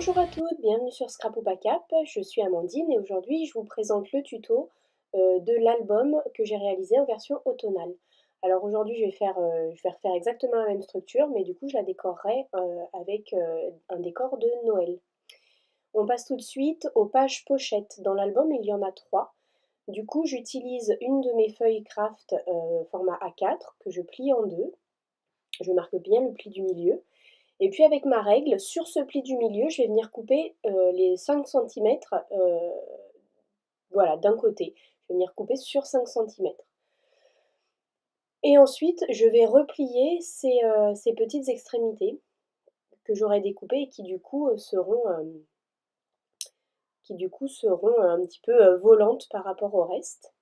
Bonjour à toutes, bienvenue sur Scrap ou Pas Cap, je suis Amandine et aujourd'hui je vous présente le tuto de l'album que j'ai réalisé en version automnale. Alors aujourd'hui je vais refaire exactement la même structure mais du coup je la décorerai avec un décor de Noël. On passe tout de suite aux pages pochettes. Dans l'album il y en a 3. Du coup j'utilise une de mes feuilles craft format A4 que je plie en deux. Je marque bien le pli du milieu. Et puis avec ma règle, sur ce pli du milieu, je vais venir couper les 5 cm voilà, d'un côté. Je vais venir couper sur 5 cm. Et ensuite, je vais replier ces petites extrémités que j'aurai découpées et qui du coup seront un petit peu volantes par rapport au reste.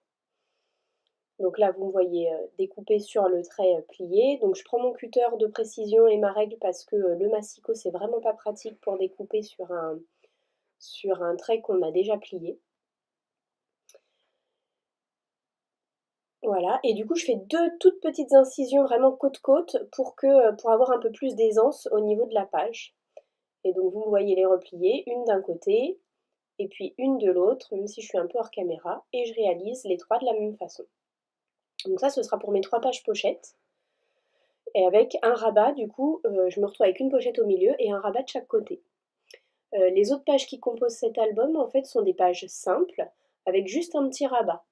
Donc là, vous me voyez découper sur le trait plié. Donc je prends mon cutter de précision et ma règle parce que le massicot, c'est vraiment pas pratique pour découper sur un trait qu'on a déjà plié. Voilà, et du coup je fais deux toutes petites incisions vraiment côte-côte pour avoir un peu plus d'aisance au niveau de la page. Et donc vous me voyez les replier, une d'un côté et puis une de l'autre, même si je suis un peu hors caméra, et je réalise les trois de la même façon. Donc ça ce sera pour mes 3 pages pochettes. Et avec un rabat, du coup, je me retrouve avec une pochette au milieu et un rabat de chaque côté. Les autres pages qui composent cet album, en fait, sont des pages simples, avec juste un petit rabat.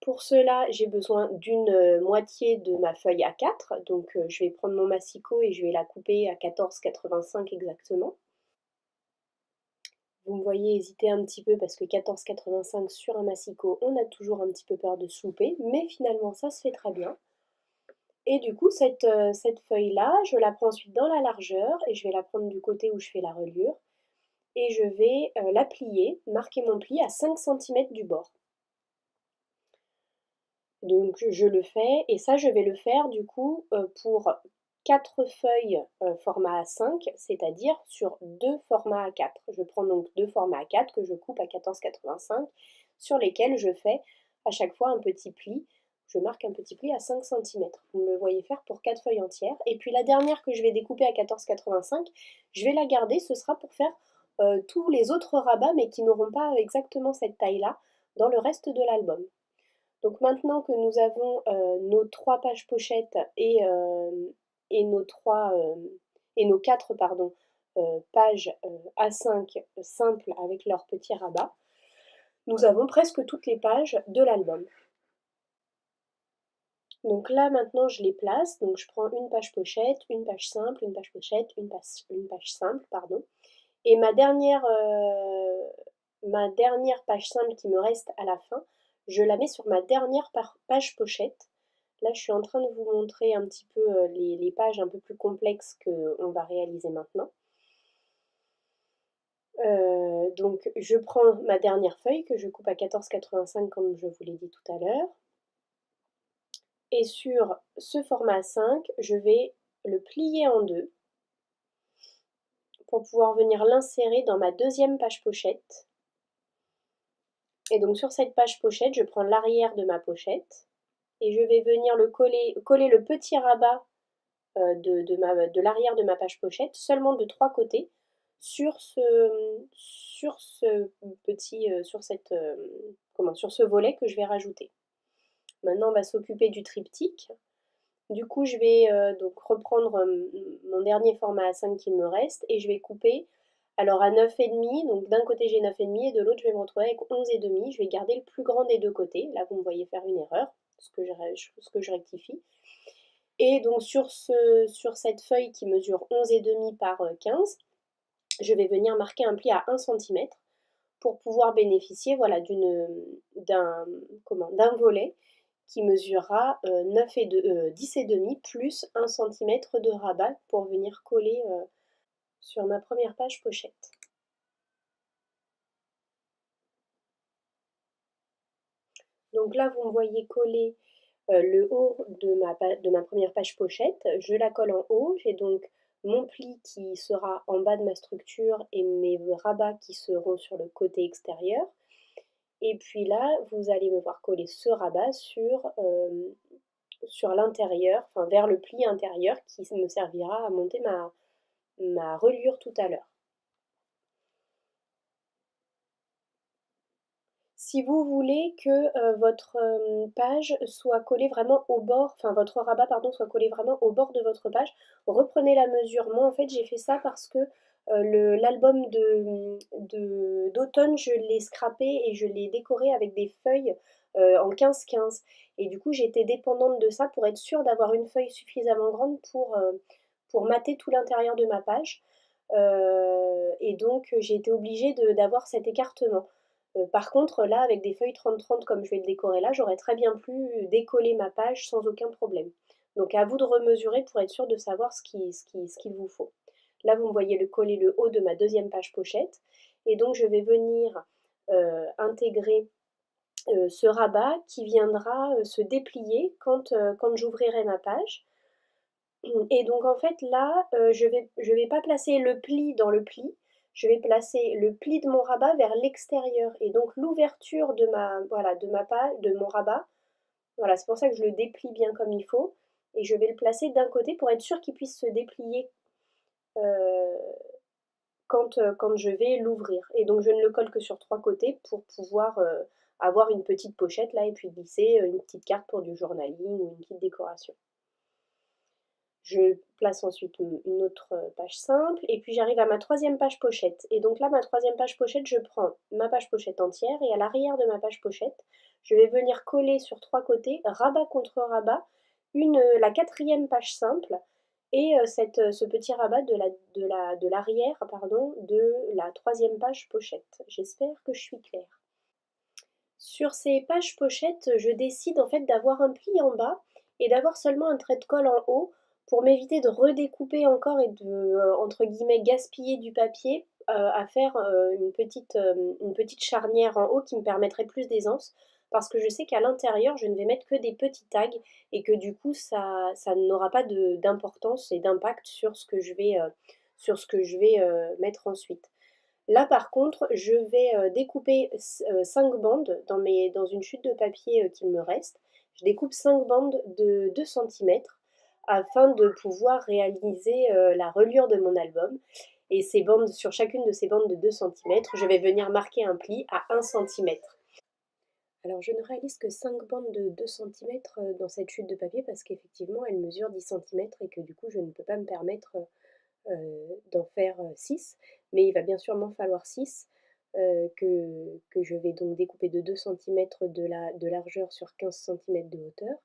Pour cela, j'ai besoin d'une moitié de ma feuille A4, donc je vais prendre mon massicot et je vais la couper à 14,85 exactement. Vous me voyez hésiter un petit peu parce que 14,85 sur un massicot, on a toujours un petit peu peur de se louper, mais finalement ça se fait très bien. Et du coup, cette feuille-là, je la prends ensuite dans la largeur et je vais la prendre du côté où je fais la reliure. Et je vais la plier, marquer mon pli à 5 cm du bord. Donc je le fais et ça je vais le faire du coup pour 4 feuilles format A5, c'est-à-dire sur 2 formats A4. Je prends donc 2 formats A4 que je coupe à 14,85 sur lesquels je fais à chaque fois un petit pli. Je marque un petit pli à 5 cm. Vous me le voyez faire pour 4 feuilles entières. Et puis la dernière que je vais découper à 14,85, je vais la garder, ce sera pour faire tous les autres rabats mais qui n'auront pas exactement cette taille-là dans le reste de l'album. Donc maintenant que nous avons nos 3 pages pochettes et nos 4 pages A5 simples avec leur petit rabat, nous avons presque toutes les pages de l'album. Donc là maintenant je les place, donc je prends une page pochette, une page simple, une page pochette, une page simple, pardon. Et ma dernière page simple qui me reste à la fin, je la mets sur ma dernière page pochette. Là, je suis en train de vous montrer un petit peu les pages un peu plus complexes qu'on va réaliser maintenant. Donc, je prends ma dernière feuille que je coupe à 14,85 comme je vous l'ai dit tout à l'heure. Et sur ce format 5, je vais le plier en deux pour pouvoir venir l'insérer dans ma deuxième page pochette. Et donc sur cette page pochette, je prends l'arrière de ma pochette et je vais venir coller le petit rabat de l'arrière de ma page pochette, seulement de 3 côtés, sur ce volet que je vais rajouter. Maintenant, on va s'occuper du triptyque. Du coup, je vais donc reprendre mon dernier format A5 qui me reste et je vais couper alors à 9,5, donc d'un côté j'ai 9,5 et de l'autre je vais me retrouver avec 11,5. Je vais garder le plus grand des deux côtés. Là, vous me voyez faire une erreur, ce que je rectifie. Et donc sur cette feuille qui mesure 11,5 par 15, je vais venir marquer un pli à 1 cm pour pouvoir bénéficier voilà, d'un volet qui mesurera 10,5 plus 1 cm de rabat pour venir coller sur ma première page pochette. Donc là, vous me voyez coller le haut de ma première page pochette. Je la colle en haut. J'ai donc mon pli qui sera en bas de ma structure et mes rabats qui seront sur le côté extérieur. Et puis là, vous allez me voir coller ce rabat sur l'intérieur, enfin vers le pli intérieur qui me servira à monter ma reliure tout à l'heure. Si vous voulez que votre page soit collée vraiment au bord, enfin votre rabat pardon soit collé vraiment au bord de votre page, reprenez la mesure. Moi en fait j'ai fait ça parce que l'album d'automne je l'ai scrappé et je l'ai décoré avec des feuilles en 15-15. Et du coup j'étais dépendante de ça pour être sûre d'avoir une feuille suffisamment grande pour mater tout l'intérieur de ma page. Et donc j'ai été obligée d'avoir cet écartement. Par contre, là, avec des feuilles 30-30 comme je vais le décorer là, j'aurais très bien pu décoller ma page sans aucun problème. Donc à vous de remesurer pour être sûr de savoir ce qu'il vous faut. Là, vous me voyez coller le haut de ma deuxième page pochette. Et donc je vais venir intégrer ce rabat qui viendra se déplier quand j'ouvrirai ma page. Et donc en fait là, je vais pas placer le pli dans le pli, je vais placer le pli de mon rabat vers l'extérieur. Et donc l'ouverture de voilà, de mon rabat, voilà, c'est pour ça que je le déplie bien comme il faut. Et je vais le placer d'un côté pour être sûr qu'il puisse se déplier euh, quand je vais l'ouvrir. Et donc je ne le colle que sur trois côtés pour pouvoir avoir une petite pochette là et puis glisser une petite carte pour du journaling ou une petite décoration. Je place ensuite une autre page simple et puis j'arrive à ma troisième page pochette. Et donc là, ma troisième page pochette, je prends ma page pochette entière et à l'arrière de ma page pochette, je vais venir coller sur trois côtés, rabat contre rabat, la quatrième page simple et ce petit rabat de l'arrière pardon, de la troisième page pochette. J'espère que je suis claire. Sur ces pages pochettes, je décide en fait d'avoir un pli en bas et d'avoir seulement un trait de colle en haut pour m'éviter de redécouper encore et de, entre guillemets, gaspiller du papier à faire une petite charnière en haut qui me permettrait plus d'aisance parce que je sais qu'à l'intérieur, je ne vais mettre que des petits tags et que du coup, ça n'aura pas d'importance et d'impact sur ce que je vais mettre ensuite. Là, par contre, je vais découper 5 bandes dans une chute de papier qu'il me reste. Je découpe 5 bandes de 2 centimètres afin de pouvoir réaliser la reliure de mon album. Et sur chacune de ces bandes de 2 centimètres, je vais venir marquer un pli à 1 centimètre. Alors, je ne réalise que 5 bandes de 2 centimètres dans cette chute de papier parce qu'effectivement, elle mesure 10 centimètres et que du coup, je ne peux pas me permettre d'en faire 6, mais il va bien sûr m'en falloir 6 que je vais donc découper de 2 centimètres de largeur sur 15 centimètres de hauteur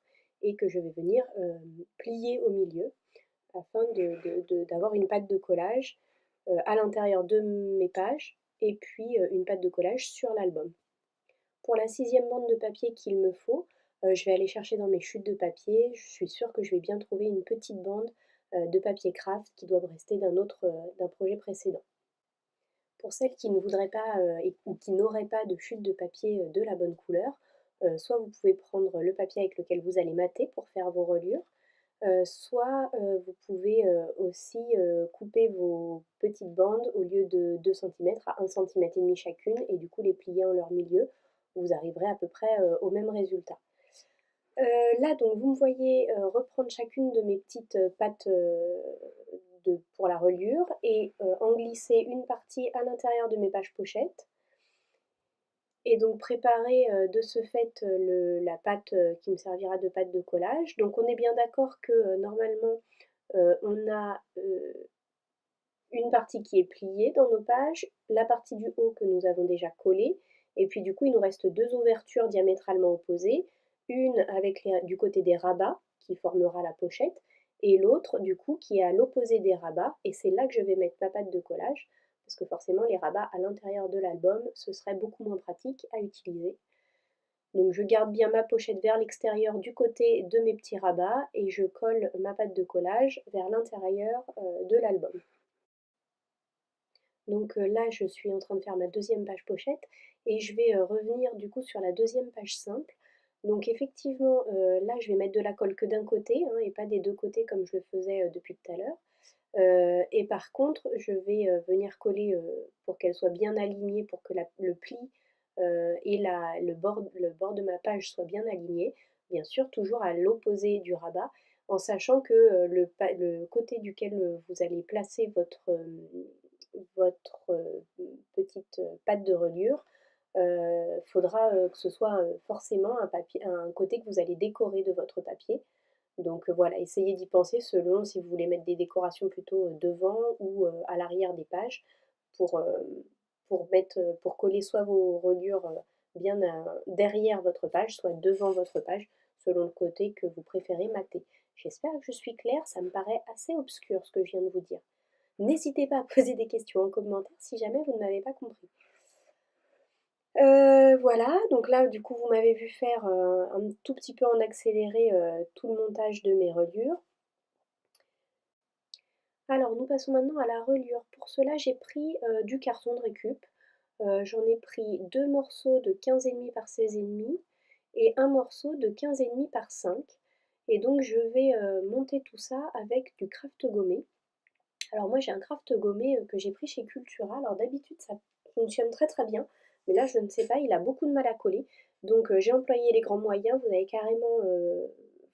et que je vais venir plier au milieu afin d'avoir une pâte de collage à l'intérieur de mes pages et puis une pâte de collage sur l'album. Pour la sixième bande de papier qu'il me faut, je vais aller chercher dans mes chutes de papier. Je suis sûre que je vais bien trouver une petite bande de papier craft qui doivent rester d'un projet précédent. Pour celles qui ne voudraient pas ou qui n'auraient pas de chute de papier de la bonne couleur, soit vous pouvez prendre le papier avec lequel vous allez mater pour faire vos reliures, soit vous pouvez aussi couper vos petites bandes au lieu de 2 centimètres à 1 centimètre et demi chacune et du coup les plier en leur milieu. Vous arriverez à peu près au même résultat. Là, donc, vous me voyez reprendre chacune de mes petites pattes pour la reliure et en glisser une partie à l'intérieur de mes pages pochettes. Et donc préparer de ce fait la pâte qui me servira de pâte de collage. Donc on est bien d'accord que normalement on a une partie qui est pliée dans nos pages, la partie du haut que nous avons déjà collée, et puis du coup il nous reste deux ouvertures diamétralement opposées, une du côté des rabats qui formera la pochette, et l'autre du coup qui est à l'opposé des rabats, et c'est là que je vais mettre ma pâte de collage, parce que forcément les rabats à l'intérieur de l'album, ce serait beaucoup moins pratique à utiliser. Donc je garde bien ma pochette vers l'extérieur du côté de mes petits rabats, et je colle ma pâte de collage vers l'intérieur de l'album. Donc là, je suis en train de faire ma deuxième page pochette et je vais revenir du coup sur la deuxième page simple. Donc effectivement, là, je vais mettre de la colle que d'un côté et pas des deux côtés comme je le faisais depuis tout à l'heure. Et par contre, je vais venir coller pour qu'elle soit bien alignée, pour que le pli et le bord de ma page soient bien alignés. Bien sûr, toujours à l'opposé du rabat, en sachant que le côté duquel vous allez placer votre petite pâte de reliure faudra que ce soit forcément un côté que vous allez décorer de votre papier. Donc voilà, essayez d'y penser selon si vous voulez mettre des décorations plutôt devant ou à l'arrière des pages pour, pour coller soit vos reliures bien derrière votre page, soit devant votre page, selon le côté que vous préférez mater. J'espère que je suis claire, ça me paraît assez obscur ce que je viens de vous dire. N'hésitez pas à poser des questions en commentaire si jamais vous ne m'avez pas compris. Voilà, donc là du coup vous m'avez vu faire un tout petit peu en accéléré tout le montage de mes reliures. Alors nous passons maintenant à la reliure. Pour cela j'ai pris du carton de récup. J'en ai pris 2 morceaux de 15,5 par 16,5 et un morceau de 15,5 par 5. Et donc je vais monter tout ça avec du craft gommé. Alors moi j'ai un craft gommé que j'ai pris chez Cultura. Alors d'habitude ça fonctionne très très bien, mais là je ne sais pas, il a beaucoup de mal à coller. Donc j'ai employé les grands moyens. Vous allez carrément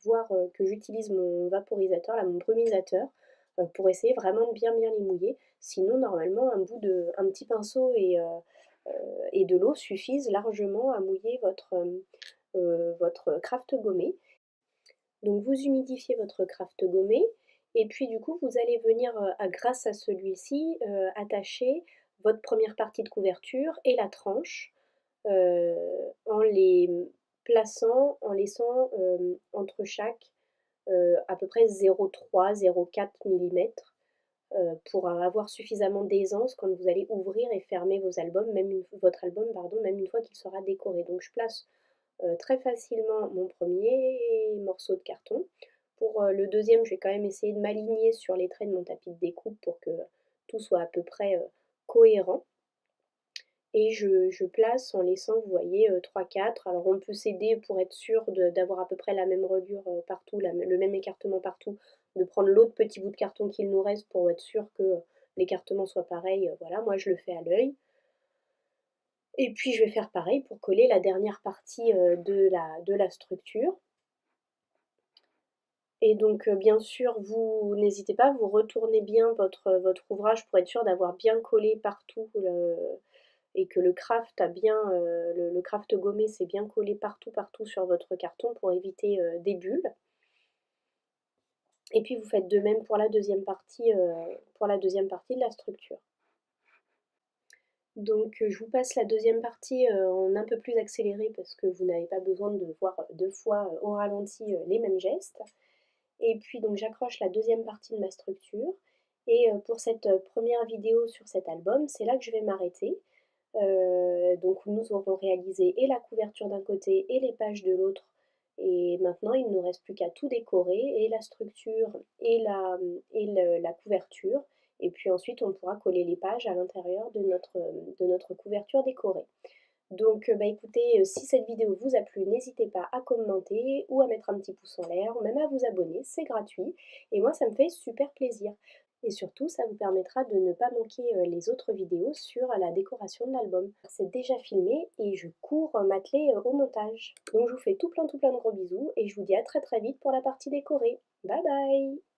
voir que j'utilise mon vaporisateur, là, mon brumisateur, pour essayer vraiment de bien bien les mouiller. Sinon normalement un petit pinceau et de l'eau suffisent largement à mouiller votre craft gommé. Donc vous humidifiez votre craft gommé et puis du coup vous allez venir grâce à celui-ci attacher votre première partie de couverture et la tranche en les plaçant, en laissant entre chaque à peu près 0,3-0,4 mm pour avoir suffisamment d'aisance quand vous allez ouvrir et fermer vos albums, votre album pardon, même une fois qu'il sera décoré. Donc je place très facilement mon premier morceau de carton. Pour le deuxième, je vais quand même essayer de m'aligner sur les traits de mon tapis de découpe pour que tout soit à peu près cohérent. Et je place en laissant, vous voyez, 3-4. Alors on peut s'aider pour être sûr d'avoir à peu près la même reliure partout, le même écartement partout, de prendre l'autre petit bout de carton qu'il nous reste pour être sûr que l'écartement soit pareil. Voilà, moi je le fais à l'œil. Et puis je vais faire pareil pour coller la dernière partie de la structure. Et donc bien sûr, vous n'hésitez pas, vous retournez bien votre ouvrage pour être sûr d'avoir bien collé partout et que le craft a bien, le craft gommé s'est bien collé partout sur votre carton pour éviter des bulles. Et puis vous faites de même pour la deuxième partie de la structure. Donc je vous passe la deuxième partie en un peu plus accéléré parce que vous n'avez pas besoin de voir deux fois au ralenti les mêmes gestes. Et puis donc j'accroche la deuxième partie de ma structure. Et pour cette première vidéo sur cet album, c'est là que je vais m'arrêter. Donc nous aurons réalisé et la couverture d'un côté et les pages de l'autre. Et maintenant il ne nous reste plus qu'à tout décorer, et la structure la couverture. Et puis ensuite on pourra coller les pages à l'intérieur de notre couverture décorée. Donc bah écoutez, si cette vidéo vous a plu, n'hésitez pas à commenter ou à mettre un petit pouce en l'air ou même à vous abonner, c'est gratuit et moi ça me fait super plaisir. Et surtout, ça vous permettra de ne pas manquer les autres vidéos sur la décoration de l'album. C'est déjà filmé et je cours m'atteler au montage. Donc je vous fais tout plein de gros bisous et je vous dis à très très vite pour la partie décorée. Bye bye!